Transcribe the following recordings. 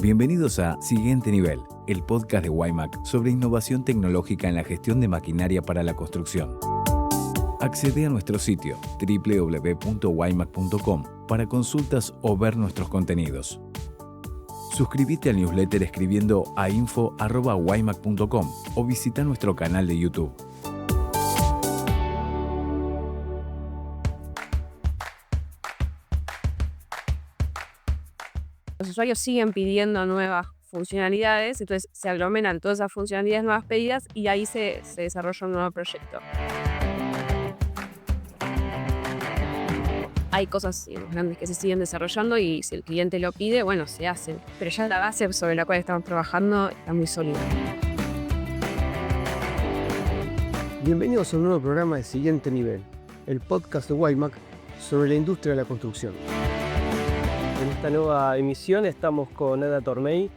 Bienvenidos a Siguiente Nivel, el podcast de Waymac sobre innovación tecnológica en la gestión de maquinaria para la construcción. Accede a nuestro sitio www.waymac.com para consultas o ver nuestros contenidos. Suscríbete al newsletter escribiendo a info@waymac.com o visita nuestro canal de YouTube. Los usuarios siguen pidiendo nuevas funcionalidades, entonces se aglomeran todas esas funcionalidades nuevas pedidas y ahí se desarrolla un nuevo proyecto. Hay cosas grandes que se siguen desarrollando y si el cliente lo pide, bueno, se hacen. Pero ya la base sobre la cual estamos trabajando está muy sólida. Bienvenidos a un nuevo programa de Siguiente Nivel, el podcast de Waymac sobre la industria de la construcción. En esta nueva emisión estamos con Ada Tormey,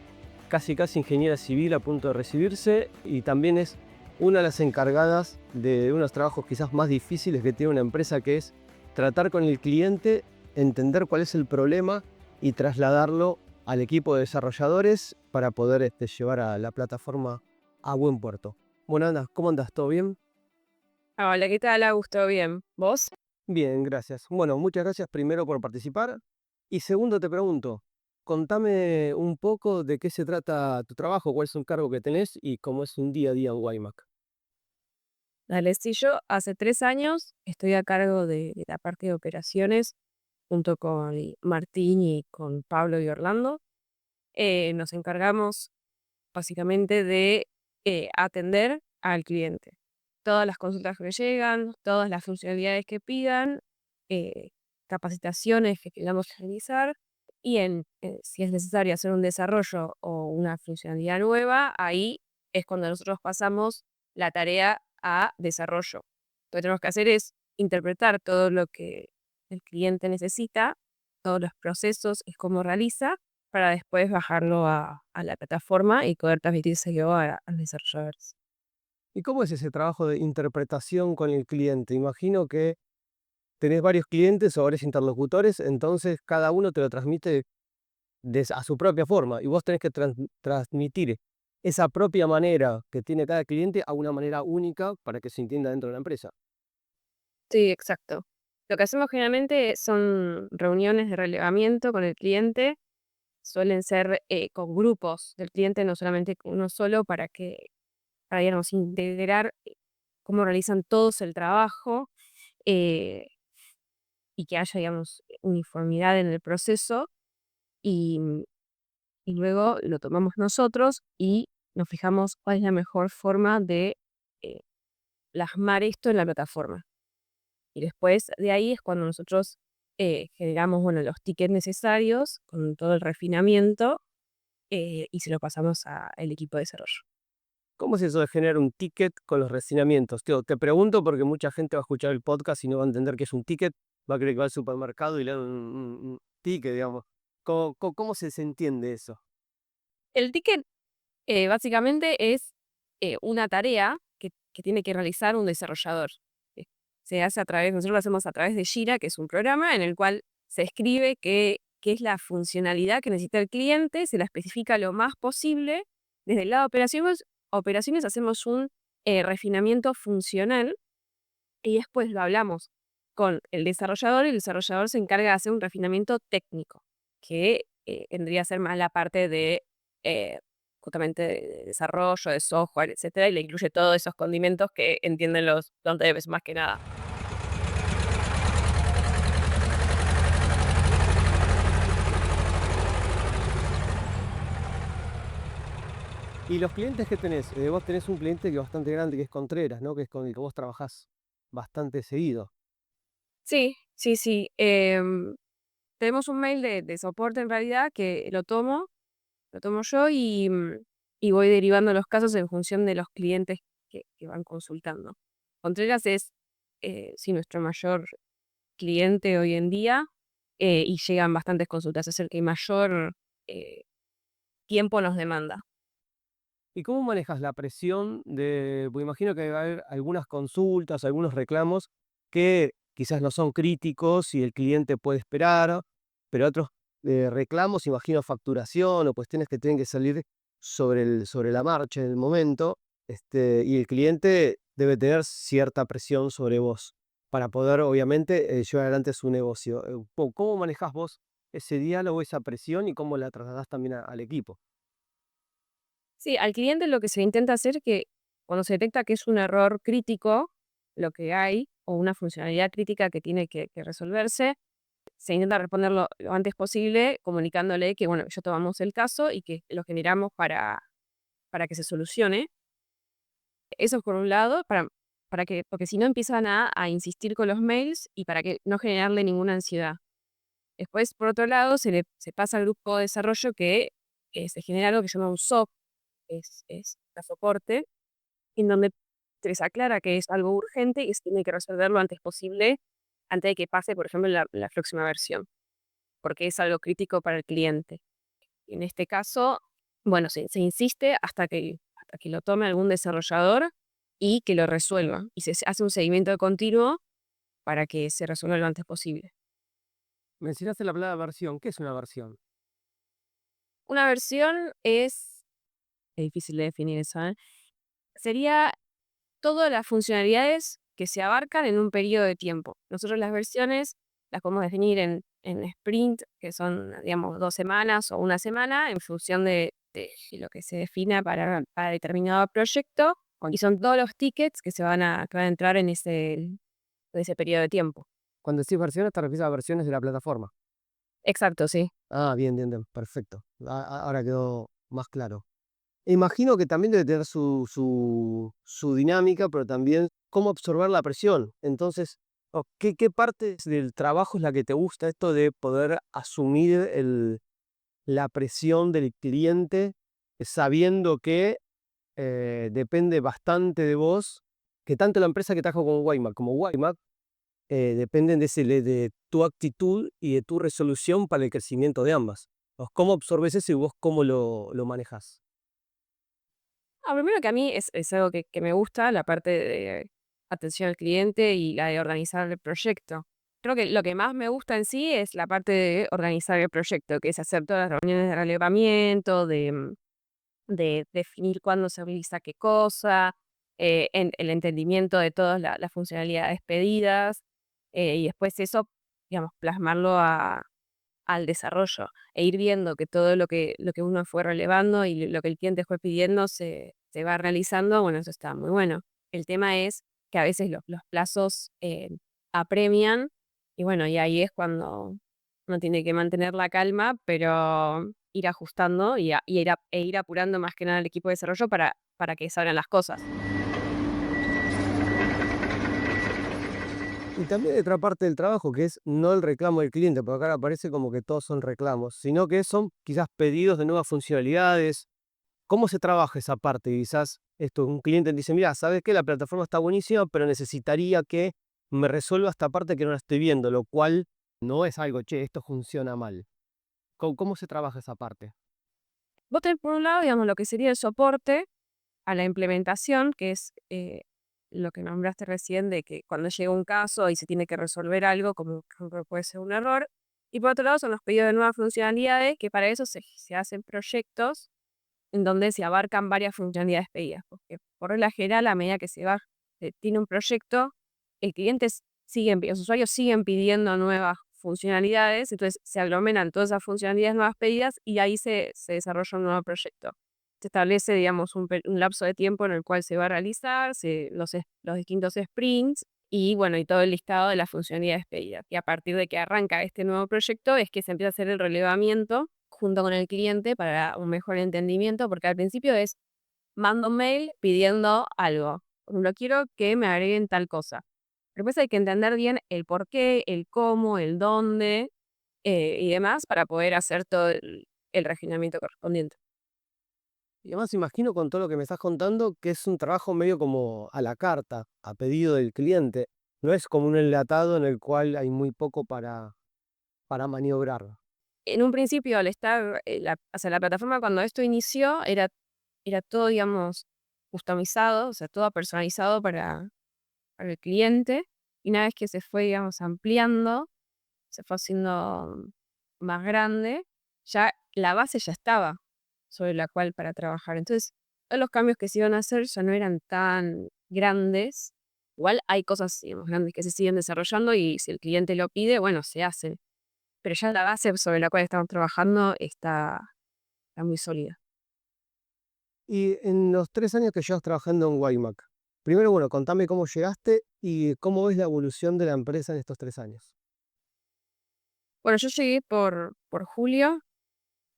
casi ingeniera civil a punto de recibirse y también es una de las encargadas de unos trabajos quizás más difíciles que tiene una empresa, que es tratar con el cliente, entender cuál es el problema y trasladarlo al equipo de desarrolladores para poder llevar a la plataforma a buen puerto. Bueno, Ana, ¿cómo andas? ¿Todo bien? Hola, ¿qué tal, Augusto? ¿Bien? ¿Vos? Bien, gracias. Bueno, muchas gracias primero por participar. Y segundo, te pregunto, contame un poco de qué se trata tu trabajo, cuál es un cargo que tenés y cómo es un día a día en Waymac. Dale, sí, yo hace 3 años estoy a cargo de la parte de operaciones junto con Martín y con Pablo y Orlando. Nos encargamos básicamente de atender al cliente. Todas las consultas que llegan, todas las funcionalidades que pidan, eh, capacitaciones que queramos realizar y si es necesario hacer un desarrollo o una funcionalidad nueva, ahí es cuando nosotros pasamos la tarea a desarrollo. Lo que tenemos que hacer es interpretar todo lo que el cliente necesita, todos los procesos, es cómo realiza, para después bajarlo a la plataforma y poder transmitírselo a los desarrolladores. ¿Y cómo es ese trabajo de interpretación con el cliente? Imagino que tenés varios clientes o varios interlocutores, entonces cada uno te lo transmite a su propia forma y vos tenés que transmitir esa propia manera que tiene cada cliente a una manera única para que se entienda dentro de la empresa. Sí, exacto. Lo que hacemos generalmente son reuniones de relevamiento con el cliente. Suelen ser con grupos del cliente, no solamente con uno solo, para digamos, integrar cómo realizan todos el trabajo eh, y que haya, digamos, uniformidad en el proceso. Y, y luego lo tomamos nosotros y nos fijamos cuál es la mejor forma de eh, plasmar esto en la plataforma. Y después de ahí es cuando nosotros generamos, bueno, los tickets necesarios con todo el refinamiento y se lo pasamos al equipo de desarrollo. ¿Cómo es eso de generar un ticket con los refinamientos? Te pregunto porque mucha gente va a escuchar el podcast y no va a entender qué es un ticket, va a creer que va al supermercado y le dan un ticket, digamos. ¿Cómo se entiende eso? El ticket básicamente es una tarea que tiene que realizar un desarrollador. Eh, Se hace nosotros lo hacemos a través de Jira, que es un programa en el cual se escribe qué es la funcionalidad que necesita el cliente, se la especifica lo más posible. Desde el lado de operaciones hacemos un refinamiento funcional y después lo hablamos con el desarrollador y el desarrollador se encarga de hacer un refinamiento técnico, que vendría a ser más la parte de eh, justamente de desarrollo, de software, etcétera, y le incluye todos esos condimentos que entienden los devs más que nada. Y los clientes que tenés, vos tenés un cliente que es bastante grande, que es Contreras, ¿no? Que es con el que vos trabajás bastante seguido. Sí, sí, sí. Tenemos un mail de soporte en realidad que lo tomo yo y voy derivando los casos en función de los clientes que van consultando. Contreras es, sí, nuestro mayor cliente hoy en día y llegan bastantes consultas. Es el que mayor eh, tiempo nos demanda. ¿Y cómo manejas la presión pues imagino que va a haber algunas consultas, algunos reclamos que quizás no son críticos y el cliente puede esperar, pero otros reclamos, imagino facturación o cuestiones que tienen que salir sobre la marcha en el momento, y el cliente debe tener cierta presión sobre vos para poder, obviamente, llevar adelante su negocio. ¿Cómo manejás vos ese diálogo, esa presión y cómo la trasladás también al equipo? Sí, al cliente lo que se intenta hacer es que cuando se detecta que es un error crítico, lo que hay, o una funcionalidad crítica que tiene que resolverse, se intenta responderlo lo antes posible, comunicándole que, bueno, ya tomamos el caso y que lo generamos para que se solucione. Eso por un lado, para que, porque si no empiezan a insistir con los mails y para que no generarle ninguna ansiedad. Después, por otro lado, se pasa al grupo de desarrollo que se genera algo que se llama un SOP, es la soporte, en donde se les aclara que es algo urgente y se tiene que resolver lo antes posible, antes de que pase, por ejemplo, la próxima versión, porque es algo crítico para el cliente. En este caso, bueno, se insiste hasta que lo tome algún desarrollador y que lo resuelva. Y se hace un seguimiento continuo para que se resuelva lo antes posible. Mencionaste la palabra versión. ¿Qué es una versión? Una versión es difícil de definir eso, ¿eh? Sería todas las funcionalidades que se abarcan en un periodo de tiempo. Nosotros las versiones las podemos definir en sprint, que son, digamos, 2 semanas o una semana, en función de lo que se defina para determinado proyecto, y son todos los tickets que van a entrar en ese periodo de tiempo. Cuando decís versiones, te refieres a versiones de la plataforma. Exacto, sí. Ah, bien, bien, bien, perfecto. Ahora quedó más claro. Imagino que también debe tener su dinámica, pero también cómo absorber la presión. Entonces, ¿qué parte del trabajo es la que te gusta esto de poder asumir la presión del cliente, sabiendo que depende bastante de vos, que tanto la empresa que trabaja con Waymac como Waymac dependen de tu actitud y de tu resolución para el crecimiento de ambas? ¿Cómo absorbes eso y vos cómo lo manejas? Primero que a mí es algo que me gusta, la parte de atención al cliente y la de organizar el proyecto. Creo que lo que más me gusta en sí es la parte de organizar el proyecto, que es hacer todas las reuniones de relevamiento, de definir cuándo se realiza qué cosa, el entendimiento de todas las funcionalidades pedidas, y después eso, digamos, plasmarlo al desarrollo e ir viendo que todo lo que uno fue relevando y lo que el cliente fue pidiendo se va realizando. Bueno, eso está muy bueno. El tema es que a veces los plazos apremian y bueno, y ahí es cuando uno tiene que mantener la calma, pero ir ajustando e ir apurando más que nada al equipo de desarrollo para que salgan las cosas. Y también hay otra parte del trabajo que es no el reclamo del cliente, porque acá parece como que todos son reclamos, sino que son quizás pedidos de nuevas funcionalidades. ¿Cómo se trabaja esa parte? Quizás un cliente dice, mira, ¿sabes qué? La plataforma está buenísima, pero necesitaría que me resuelva esta parte que no la estoy viendo, lo cual no es algo, che, esto funciona mal. ¿Cómo se trabaja esa parte? Vos tenés por un lado, digamos, lo que sería el soporte a la implementación, que es lo que nombraste recién, de que cuando llega un caso y se tiene que resolver algo, como por ejemplo puede ser un error. Y por otro lado son los pedidos de nuevas funcionalidades, que para eso se hacen proyectos en donde se abarcan varias funcionalidades pedidas. Porque por regla general, a medida que se tiene un proyecto, el cliente los usuarios siguen pidiendo nuevas funcionalidades, entonces se aglomeran todas esas funcionalidades nuevas pedidas y ahí se desarrolla un nuevo proyecto. Se establece, digamos, un lapso de tiempo en el cual se va a realizar los distintos sprints y, bueno, y todo el listado de las funcionalidades pedidas. Y a partir de que arranca este nuevo proyecto es que se empieza a hacer el relevamiento junto con el cliente para un mejor entendimiento, porque al principio mando un mail pidiendo algo. Por ejemplo, quiero que me agreguen tal cosa. Después hay que entender bien el por qué, el cómo, el dónde, y demás para poder hacer todo el refinamiento correspondiente. Y además imagino con todo lo que me estás contando que es un trabajo medio como a la carta, a pedido del cliente. No es como un enlatado en el cual hay muy poco para maniobrar. En un principio, al estar, la plataforma cuando esto inició era todo, digamos, customizado, o sea, todo personalizado para el cliente. Y una vez que se fue, digamos, ampliando, se fue haciendo más grande, ya la base ya estaba sobre la cual para trabajar. Entonces, todos los cambios que se iban a hacer ya no eran tan grandes. Igual hay cosas, digamos, grandes que se siguen desarrollando y si el cliente lo pide, bueno, se hacen. Pero ya la base sobre la cual estamos trabajando está muy sólida. Y en los 3 años que llevas trabajando en Waymac, primero, bueno, contame cómo llegaste y cómo ves la evolución de la empresa en estos 3 años. Bueno, yo llegué por Julio,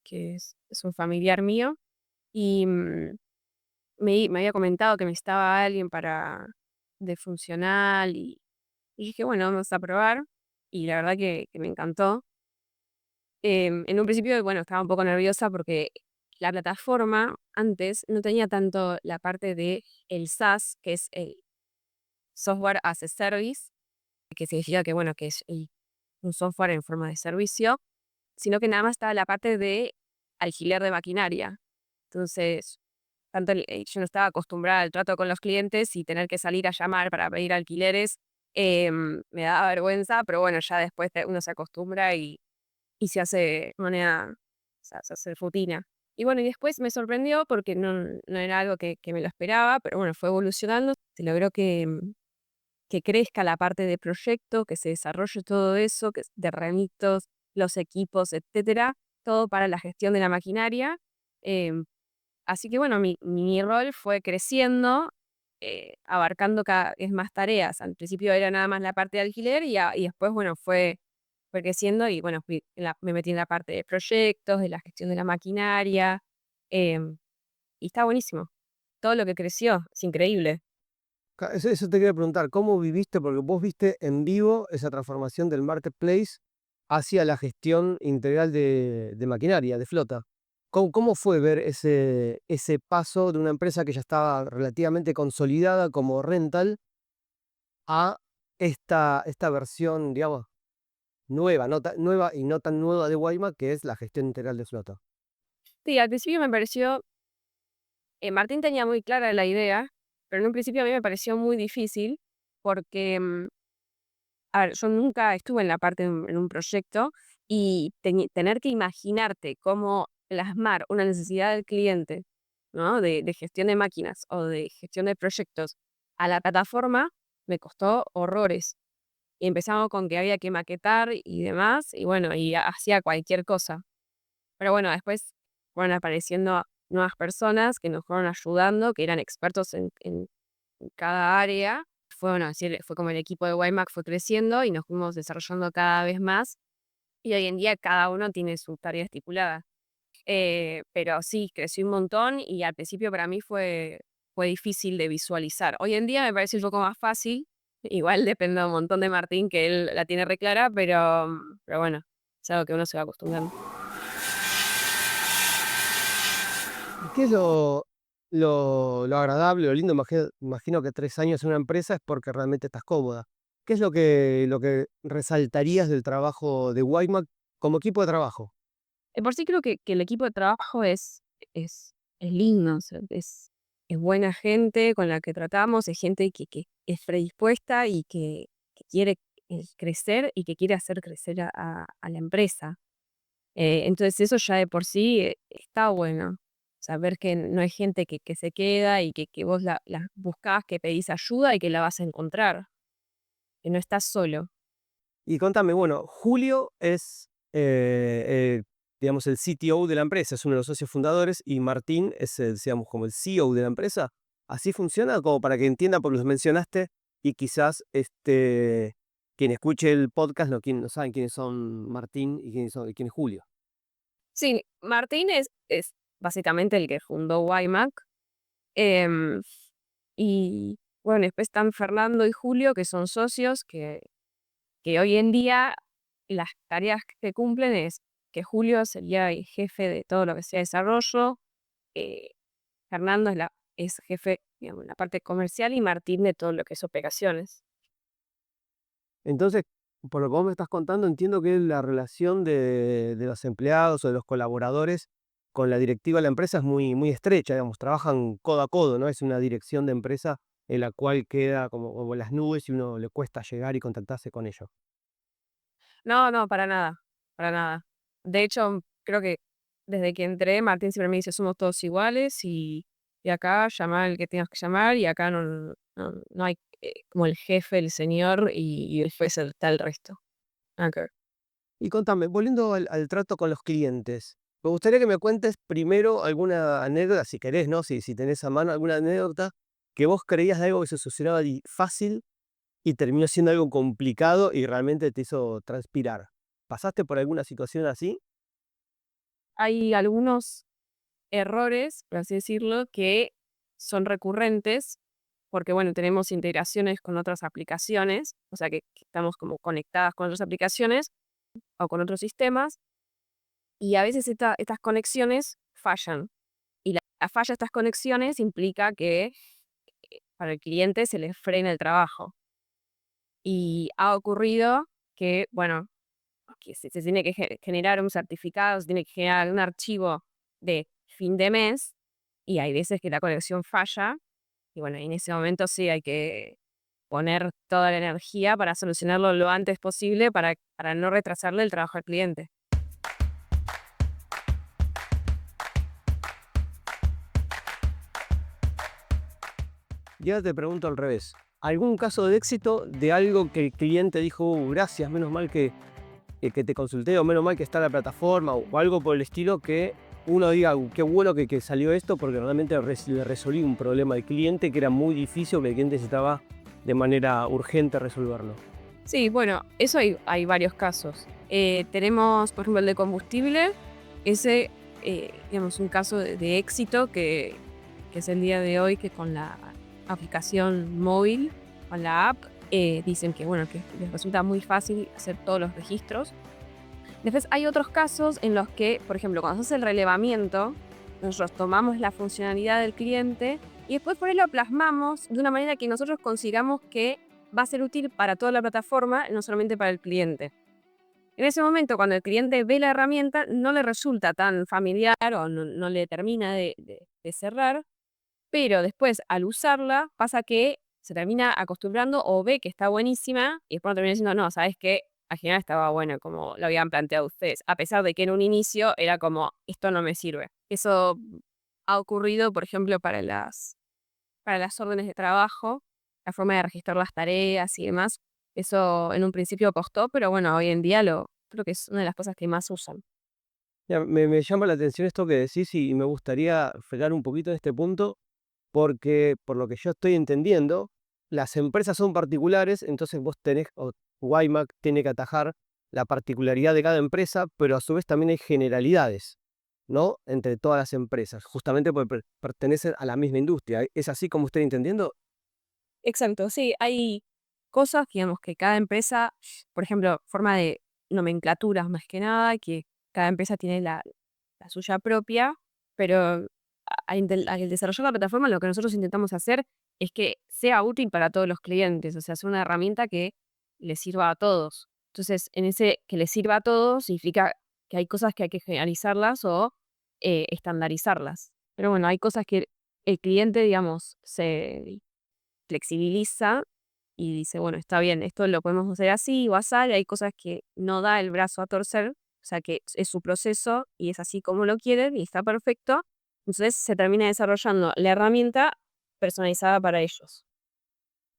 que es un familiar mío, y me había comentado que necesitaba a alguien para de funcional y dije, bueno, vamos a probar. Y la verdad que me encantó. En un principio, bueno, estaba un poco nerviosa porque la plataforma antes no tenía tanto la parte de el SaaS, que es el Software as a Service, que significa que, bueno, que es un software en forma de servicio, sino que nada más estaba la parte de alquiler de maquinaria. Entonces, yo no estaba acostumbrada al trato con los clientes y tener que salir a llamar para pedir alquileres, me daba vergüenza, pero bueno, ya después uno se acostumbra y se hace de manera, o sea, se hace rutina. Y bueno, y después me sorprendió porque no era algo que me lo esperaba, pero bueno, fue evolucionando. Se logró que crezca la parte de proyecto, que se desarrolle todo eso, que de remitos, los equipos, etcétera, todo para la gestión de la maquinaria. Em, Así que bueno, mi rol fue creciendo, abarcando cada vez más tareas. Al principio era nada más la parte de alquiler y después, bueno, fue creciendo y bueno, me metí en la parte de proyectos, de la gestión de la maquinaria, em, y está buenísimo. Todo lo que creció, es increíble. Eso te quería preguntar, ¿cómo viviste? Porque vos viste en vivo esa transformación del marketplace hacia la gestión integral de maquinaria, de flota. ¿Cómo fue ver ese paso de una empresa que ya estaba relativamente consolidada como rental a esta versión, digamos, nueva, nueva y no tan nueva de Wayma, que es la gestión integral de flota? Sí, al principio me pareció, Martín tenía muy clara la idea, pero en un principio a mí me pareció muy difícil porque, a ver, yo nunca estuve en la parte en un proyecto y tener que imaginarte cómo plasmar una necesidad del cliente, ¿no? De gestión de máquinas o de gestión de proyectos a la plataforma me costó horrores. Y empezamos con que había que maquetar y demás, y bueno, y hacía cualquier cosa. Pero bueno, después fueron apareciendo nuevas personas que nos fueron ayudando, que eran expertos en cada área. Fue, bueno, fue como el equipo de YMAC fue creciendo y nos fuimos desarrollando cada vez más. Y hoy en día cada uno tiene su tarea estipulada. Pero sí, creció un montón y al principio para mí fue difícil de visualizar. Hoy en día me parece un poco más fácil. Igual depende un montón de Martín, que él la tiene re clara, pero bueno, es algo que uno se va acostumbrando. ¿Y qué es lo agradable, lo lindo? Imagino que 3 años en una empresa es porque realmente estás cómoda. ¿Qué es lo que resaltarías del trabajo de Waymac como equipo de trabajo? Por sí creo que el equipo de trabajo es lindo, o sea, es buena gente con la que tratamos, es gente que es predispuesta y que quiere crecer y que quiere hacer crecer a la empresa. Entonces eso ya de por sí está bueno. Saber que no hay gente que se queda y que vos la buscás, que pedís ayuda y que la vas a encontrar, que no estás solo. Y contame, bueno, Julio es, digamos, el CTO de la empresa, es uno de los socios fundadores, y Martín es, digamos, como el CEO de la empresa. ¿Así funciona? Como para que entienda, porque los mencionaste, y quizás quien escuche el podcast no saben quiénes son Martín y quién es Julio. Sí, Martín es básicamente el que fundó YMAC. em, y bueno, después están Fernando y Julio, que son socios, que hoy en día las tareas que cumplen es que Julio sería el jefe de todo lo que sea desarrollo, eh, Fernando es jefe, digamos, en la parte comercial y Martín de todo lo que es operaciones. Entonces, por lo que vos me estás contando, entiendo que la relación de los empleados o de los colaboradores con la directiva de la empresa es muy, muy estrecha, digamos, trabajan codo a codo, ¿no? Es una dirección de empresa en la cual queda como las nubes y uno le cuesta llegar y contactarse con ellos. No, no, para nada, para nada. De hecho, creo que desde que entré, Martín siempre me dice, somos todos iguales y acá llama al que tengas que llamar y acá no hay como el jefe, el señor y después está el resto. Nada que ver. Y contame, volviendo al trato con los clientes, me gustaría que me cuentes primero alguna anécdota, si querés, ¿no? Si tenés a mano alguna anécdota que vos creías de algo que se solucionaba fácil y terminó siendo algo complicado y realmente te hizo transpirar. ¿Pasaste por alguna situación así? Hay algunos errores, por así decirlo, que son recurrentes porque, bueno, tenemos integraciones con otras aplicaciones, o sea que estamos como conectadas con otras aplicaciones o con otros sistemas, y a veces estas conexiones fallan. Y la falla de estas conexiones implica que para el cliente se le frena el trabajo. Y ha ocurrido que, bueno, que se tiene que generar un certificado, se tiene que generar un archivo de fin de mes, y hay veces que la conexión falla, y bueno, en ese momento sí hay que poner toda la energía para solucionarlo lo antes posible para no retrasarle el trabajo al cliente. Y ahora te pregunto al revés. ¿Algún caso de éxito de algo que el cliente dijo, gracias, menos mal que te consulté o menos mal que está la plataforma o algo por el estilo que uno diga, qué bueno que salió esto porque realmente le resolví un problema al cliente que era muy difícil, que el cliente necesitaba de manera urgente resolverlo? Sí, bueno, eso hay varios casos. Tenemos, por ejemplo, el de combustible, ese, digamos, un caso de éxito que es el día de hoy, que con la aplicación móvil, con la app, dicen que, bueno, que les resulta muy fácil hacer todos los registros. Después hay otros casos en los que, por ejemplo, cuando se hace el relevamiento, nosotros tomamos la funcionalidad del cliente y después por ahí lo plasmamos de una manera que nosotros consigamos que va a ser útil para toda la plataforma, no solamente para el cliente. En ese momento, cuando el cliente ve la herramienta, no le resulta tan familiar o no le termina de cerrar, pero después, al usarla, pasa que se termina acostumbrando o ve que está buenísima y después termina diciendo, no, ¿sabes qué? Al final estaba bueno como lo habían planteado ustedes, a pesar de que en un inicio era como, esto no me sirve. Eso ha ocurrido, por ejemplo, para las órdenes de trabajo, la forma de registrar las tareas y demás. Eso en un principio costó, pero bueno, hoy en día creo que es una de las cosas que más usan. Ya, me llama la atención esto que decís y me gustaría frenar un poquito en este punto porque por lo que yo estoy entendiendo, las empresas son particulares, entonces vos tenés, o Waymac tiene que atajar la particularidad de cada empresa, pero a su vez también hay generalidades, ¿no? Entre todas las empresas, justamente porque pertenecen a la misma industria. ¿Es así como estoy entendiendo? Exacto, sí, hay cosas, digamos, que cada empresa, por ejemplo, forma de nomenclaturas más que nada, que cada empresa tiene la suya propia, pero al desarrollar la plataforma lo que nosotros intentamos hacer es que sea útil para todos los clientes, o sea, es una herramienta que les sirva a todos. Entonces, en ese que les sirva a todos significa que hay cosas que hay que generalizarlas o estandarizarlas. Pero bueno, hay cosas que el cliente, digamos, se flexibiliza y dice, bueno, está bien, esto lo podemos hacer así o así, y hay cosas que no da el brazo a torcer, o sea que es su proceso y es así como lo quieren y está perfecto. Entonces se termina desarrollando la herramienta personalizada para ellos.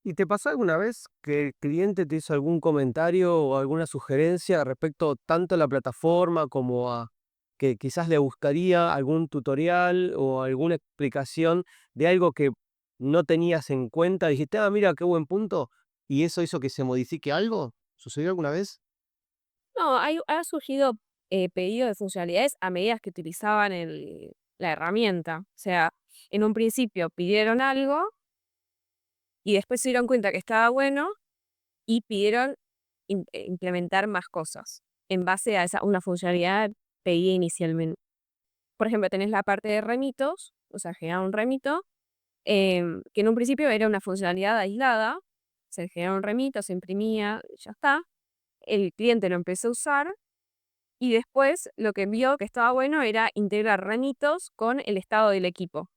¿Y te pasó alguna vez que el cliente te hizo algún comentario o alguna sugerencia respecto tanto a la plataforma como a que quizás le buscaría algún tutorial o alguna explicación de algo que no tenías en cuenta? Dijiste, ah, mira, qué buen punto, y eso hizo que se modifique algo. ¿Sucedió alguna vez? No, ha surgido pedido de funcionalidades a medida que utilizaban la herramienta. O sea, en un principio pidieron algo y después se dieron cuenta que estaba bueno y pidieron implementar más cosas en base a una funcionalidad pedida inicialmente. Por ejemplo, tenés la parte de remitos, o sea, generar un remito, que en un principio era una funcionalidad aislada, se generaba un remito, se imprimía, y ya está. El cliente lo empezó a usar y después lo que vio que estaba bueno era integrar remitos con el estado del equipo.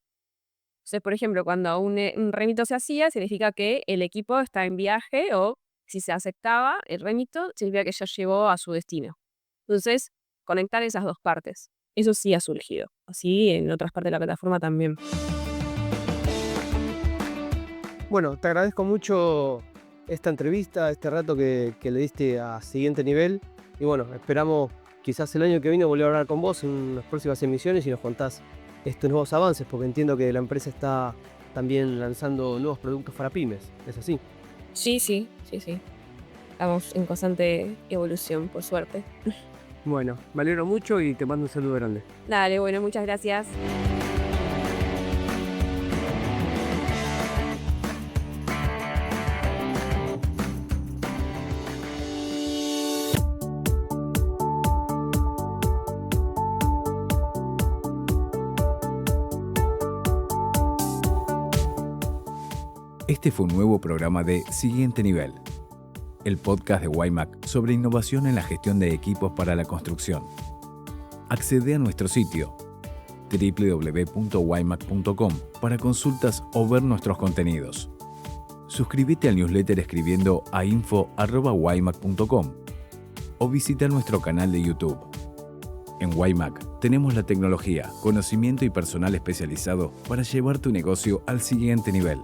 Entonces, por ejemplo, cuando un remito se hacía, significa que el equipo está en viaje o si se aceptaba el remito, significa que ya llegó a su destino. Entonces, conectar esas dos partes. Eso sí ha surgido. Así en otras partes de la plataforma también. Bueno, te agradezco mucho esta entrevista, este rato que le diste a Siguiente Nivel. Y bueno, esperamos quizás el año que viene volver a hablar con vos en las próximas emisiones y nos contás estos nuevos avances, porque entiendo que la empresa está también lanzando nuevos productos para pymes. ¿Es así? Sí. Estamos en constante evolución, por suerte. Bueno, me alegro mucho y te mando un saludo grande. Dale, bueno, muchas gracias. Este fue un nuevo programa de Siguiente Nivel, el podcast de Waymac sobre innovación en la gestión de equipos para la construcción. Accede a nuestro sitio www.waymac.com para consultas o ver nuestros contenidos. Suscríbete al newsletter escribiendo a info@waymac.com o visita nuestro canal de YouTube. En Waymac tenemos la tecnología, conocimiento y personal especializado para llevar tu negocio al siguiente nivel.